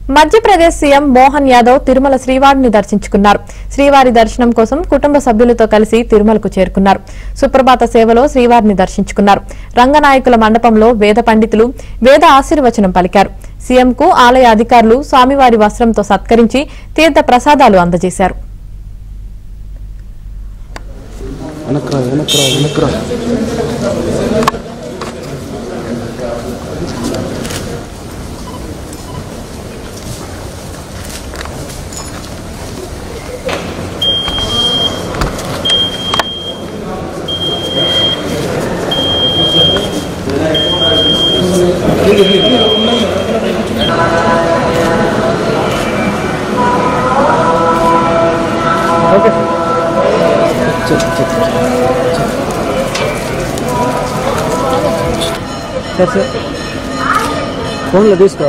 Madhya Pradesh CM Mohan Yadav Tirumala శ్రీవారిని దర్శించుకున్నారు. శ్రీవారి దర్శనం కోసం కుటుంబ సభ్యులతో కలిసి తిరుమలకు చేరుకున్నారు. సుప్రభాత సేవలో శ్రీవారిని దర్శించుకున్నారు. రంగనాయకుల మండపంలో వేద పండితులు వేద ఆశీర్వచనం పలికారు. సీఎంకు ఆలయ అధికారులు స్వామివారి వస్త్రంతో సత్కరించి తీర్థ ప్రసాదాలు అందజేశారు. फोन लगे इसका